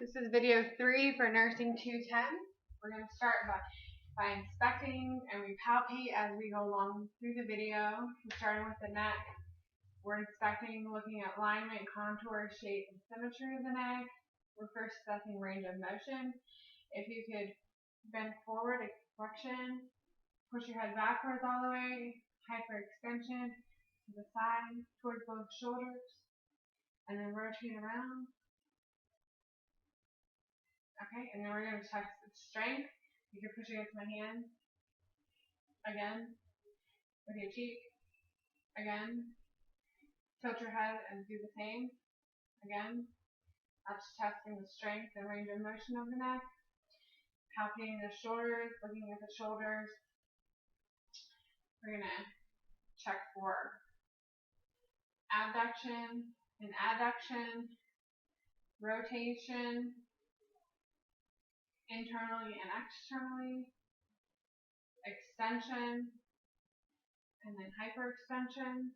This is video 3 for Nursing 210. We're going to start by inspecting, and we palpate as we go along through the video. We're starting with the neck. We're inspecting, looking at alignment, contour, shape, and symmetry of the neck. We're first assessing range of motion. If you could bend forward, flexion, push your head backwards all the way, hyperextension to the side, towards both shoulders, and then rotate around. Okay, and then we're going to test its strength. You can push against my hand. Again. With your cheek. Again. Tilt your head and do the same. Again. That's testing the strength and range of motion of the neck. Palpating the shoulders, looking at the shoulders. We're going to check for abduction and adduction, rotation, internally and externally, extension, and then hyperextension.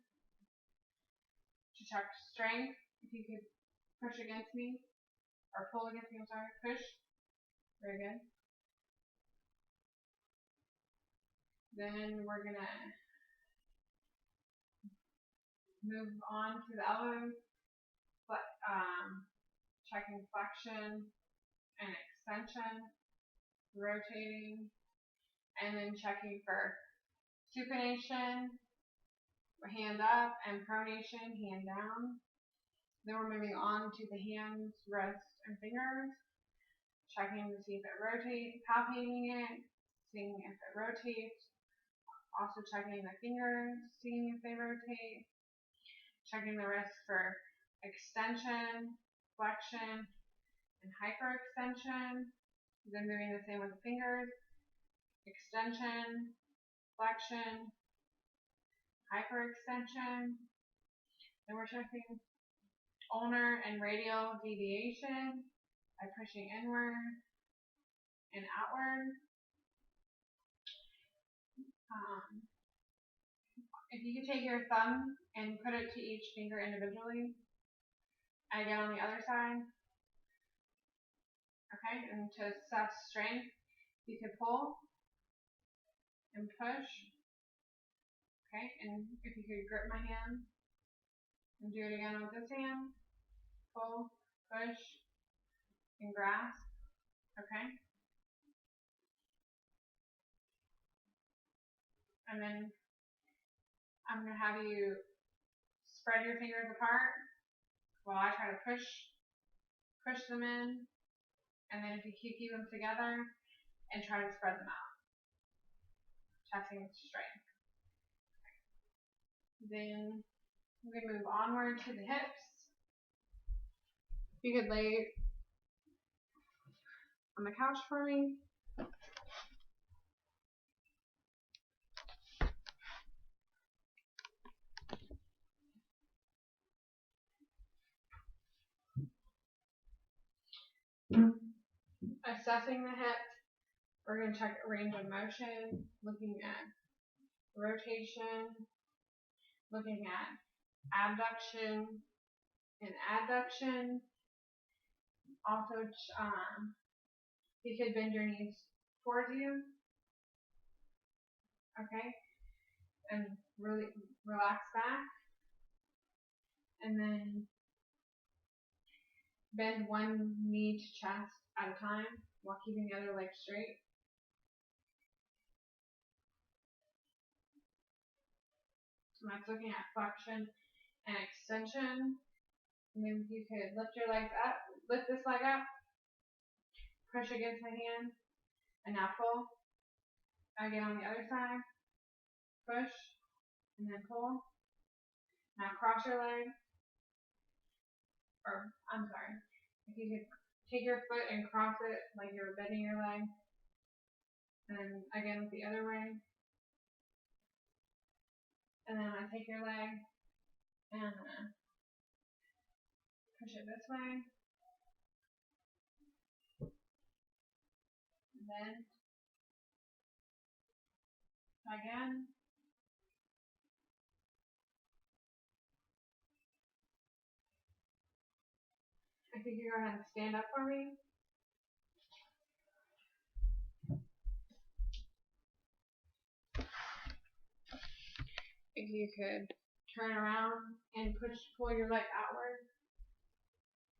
To check strength, if you could push against me, or pull against me, I'm sorry, push. Very good. Then we're going to move on to the elbows, checking flexion and extension, rotating, and then checking for supination, hand up, and pronation, hand down. Then we're moving on to the hands, wrists, and fingers, checking to see if it rotates, palpating it, seeing if it rotates, also checking the fingers, seeing if they rotate, checking the wrist for extension, flexion, and hyperextension. Then doing the same with the fingers, extension, flexion, hyperextension. Then we're checking ulnar and radial deviation by pushing inward and outward. If you could take your thumb and put it to each finger individually, and again on the other side. Okay, and to assess strength, you could pull and push. Okay, and if you could grip my hand and do it again with this hand, pull, push, and grasp. Okay, and then I'm going to have you spread your fingers apart while I try to push them in, and then if you keep them together and try to spread them out, testing strength. Then we move onward to the hips. You could lay on the couch for me. Assessing the hips, we're going to check range of motion, looking at rotation, looking at abduction and adduction. Also, you could bend your knees towards you, okay, and really relax back, and then bend one knee to chest at a time while keeping the other leg straight. So that's looking at flexion and extension. And then you could lift your legs up, lift this leg up, push against my hand, and now pull. Again on the other side, push, and then pull. Now cross your leg, or I'm sorry, if you could take your foot and cross it like you're bending your leg, and again with the other way. And then I take your leg and push it this way. And then again. If if you could go ahead and stand up for me. If you could turn around and pull your leg outward.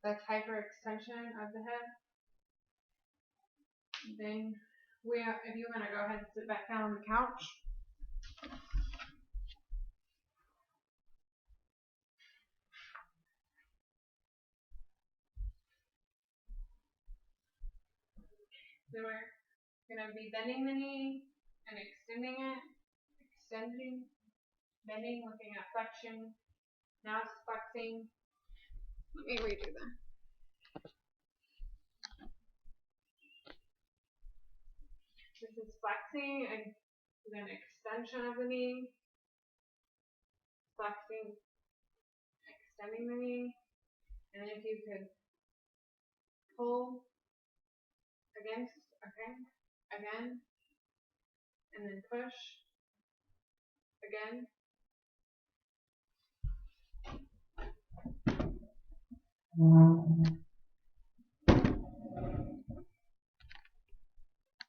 That's hyperextension of the hip. Then if you want to go ahead and sit back down on the couch. Then we're going to be bending the knee and extending it. Extending, bending, looking at flexion. Now it's flexing. Let me redo that. This is flexing and then extension of the knee. Flexing, extending the knee. And then if you could pull against, okay, again, and then push, again.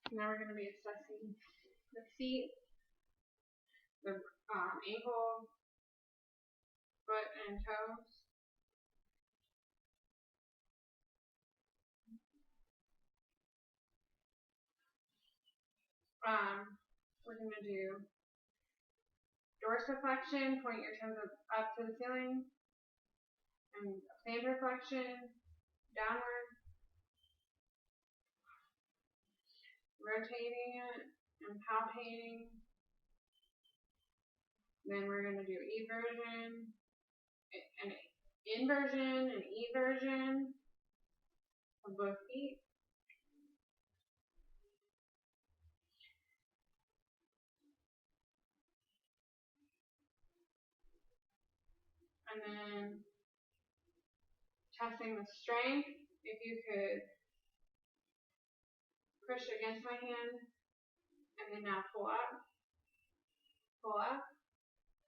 Now we're going to be assessing the feet, the ankle, foot, and toes. We're going to do dorsiflexion, point your toes up to the ceiling, and plantar flexion, downward, rotating it, and palpating. Then we're going to do eversion, an inversion, and eversion of both feet. And then testing the strength, if you could push against my hand, and then now pull up,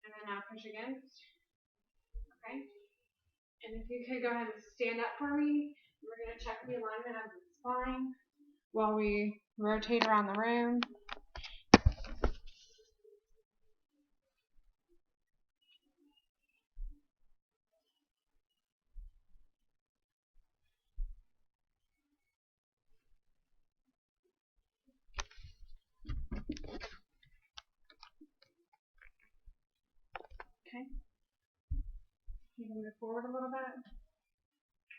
and then now push against, okay? And if you could go ahead and stand up for me, we're going to check the alignment of the spine while we rotate around the room. Okay. You can move forward a little bit.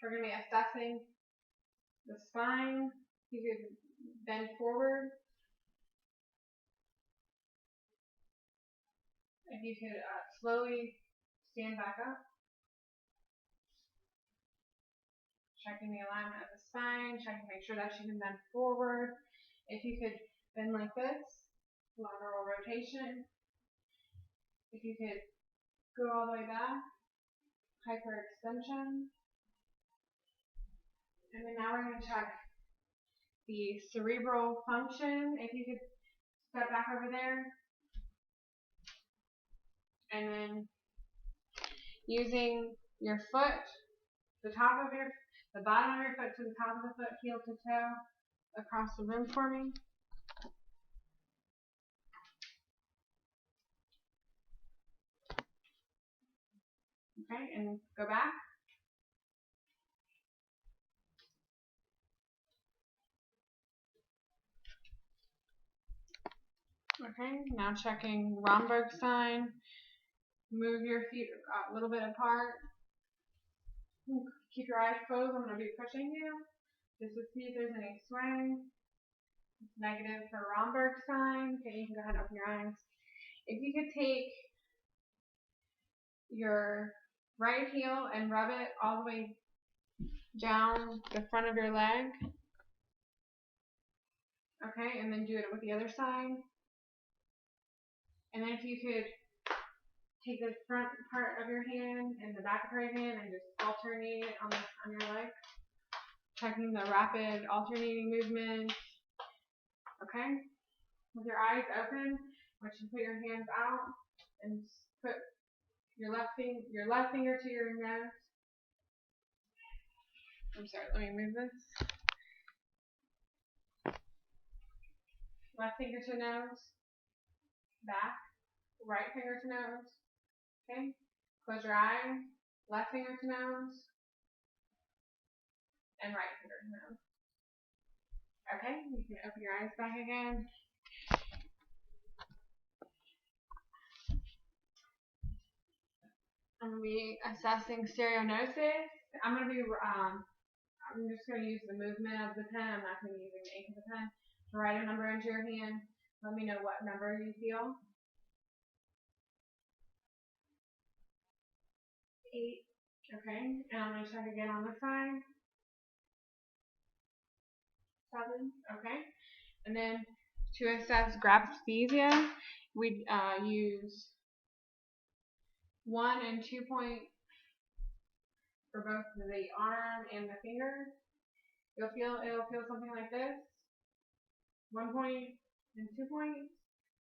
We're going to be assessing the spine. You could bend forward. If you could slowly stand back up. Checking the alignment of the spine, checking to make sure that you can bend forward. If you could bend like this, lateral rotation. If you could go all the way back, hyperextension. And then now we're going to check the cerebral function. If you could step back over there. And then using your foot, the bottom of your foot to the top of the foot, heel to toe, across the room for me. Okay, and go back. Okay, now checking Romberg sign. Move your feet a little bit apart. Keep your eyes closed. I'm going to be pushing you just to see if there's any swing. It's negative for Romberg sign. Okay, you can go ahead and open your eyes. If you could take your right heel and rub it all the way down the front of your leg. Okay, and then do it with the other side. And then if you could take the front part of your hand and the back part of your hand and just alternate it on your leg. Checking the rapid alternating movement. Okay? With your eyes open, I want you to put your hands out and put your left finger to your nose. I'm sorry, let me move this. Left finger to nose, back, right finger to nose. Okay, close your eyes, left finger to nose, and right finger to nose. Okay, you can open your eyes back again. I'm going to be assessing stereognosis. I'm just going to use the movement of the pen. I'm not going to be using the ink of the pen. Write a number into your hand. Let me know what number you feel. 8. Okay, and I'm going to check again on this side. 7. Okay, and then to assess graphesthesia, we use 1 and 2 point for both the arm and the finger. It'll feel something like this. 1 point and 2 points.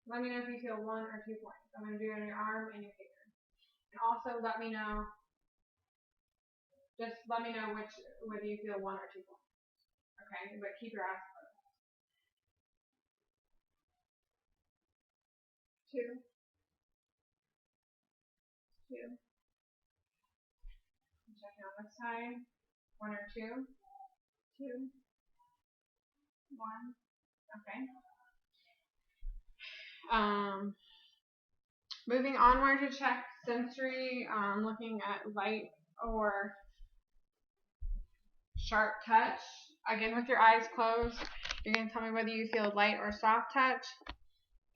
Let me know if you feel 1 or 2 points. I'm going to do it on your arm and your finger. And also let me know, just let me know whether you feel 1 or 2 points. Okay, but keep your eyes closed. 2. 2. I'm checking on this side. 1 or 2. 2. 1. Okay. Moving onward to check sensory, looking at light or sharp touch. Again, with your eyes closed, you're going to tell me whether you feel light or soft touch,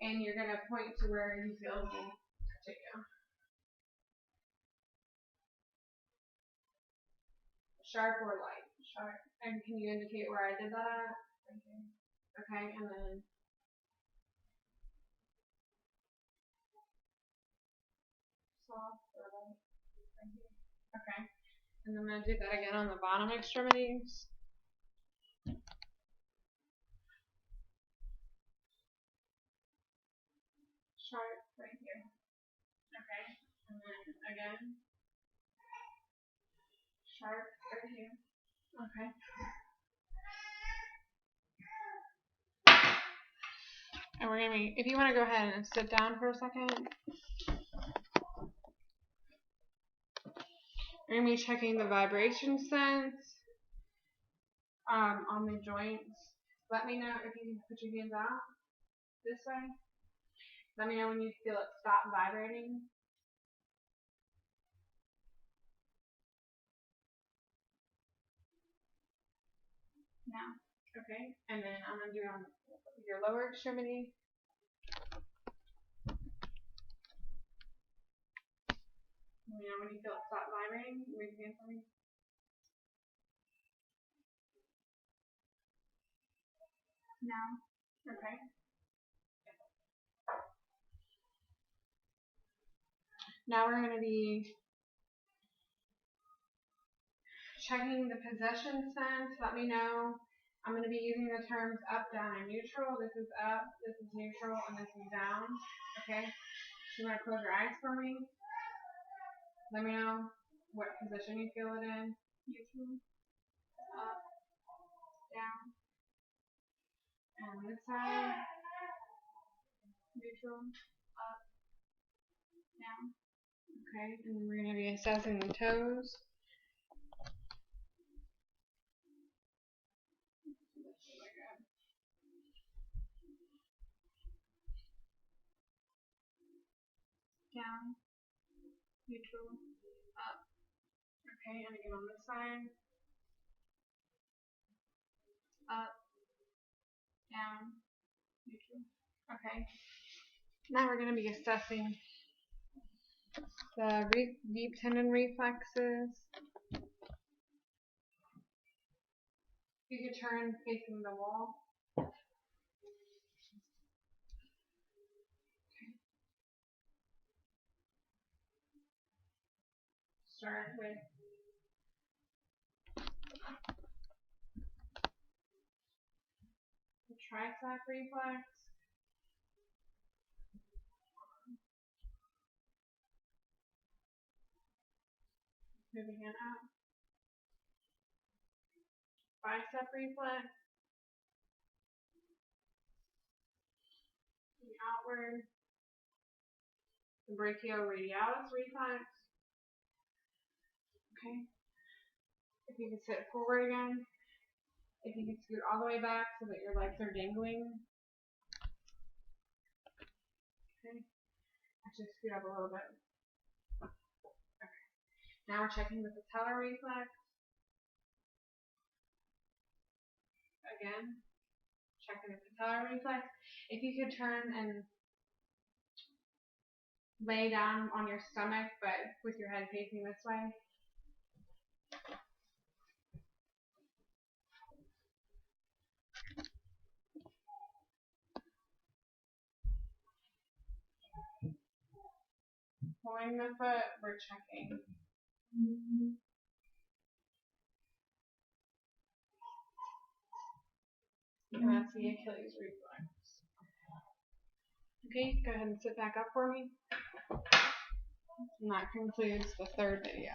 and you're going to point to where you feel me touching you. Sharp or light? Sharp. And can you indicate where I did that at? Okay, and then soft or light? Okay, and I'm going to do that again on the bottom extremities. Sharp right here. Okay, and then again. Sharp right here. Okay. And we're gonna be, if you want to go ahead and sit down for a second, we're gonna be checking the vibration sense on the joints. Let me know if you can put your hands out this way. Let me know when you feel it stop vibrating. Now. Okay, and then I'm gonna do it on your lower extremity. Let me know when you feel it stop vibrating. Raise your hand for me. Now. Okay. Now we're going to be checking the possession sense. Let me know. I'm going to be using the terms up, down, and neutral. This is up, this is neutral, and this is down. Okay? You want to close your eyes for me? Let me know what position you feel it in. Neutral, up, down. And this side, neutral, up, down. Okay, and then we're going to be assessing the toes. Down, neutral, up. Okay, and again on this side. Up, down, neutral. Okay. Now we're going to be assessing the deep tendon reflexes. You can turn facing the wall. Start with the tricep reflex. Moving it up. bicep reflex, the outward, the brachioradialis reflex. Okay. If you can sit forward again, if you can scoot all the way back so that your legs are dangling. Okay. Actually, scoot up a little bit. Okay. Now we're checking the patellar reflex. Again, checking the patellar reflex. If you could turn and lay down on your stomach, but with your head facing this way. Pulling the foot, we're checking. And that's the Achilles reflex. Okay, go ahead and sit back up for me. And that concludes the third video.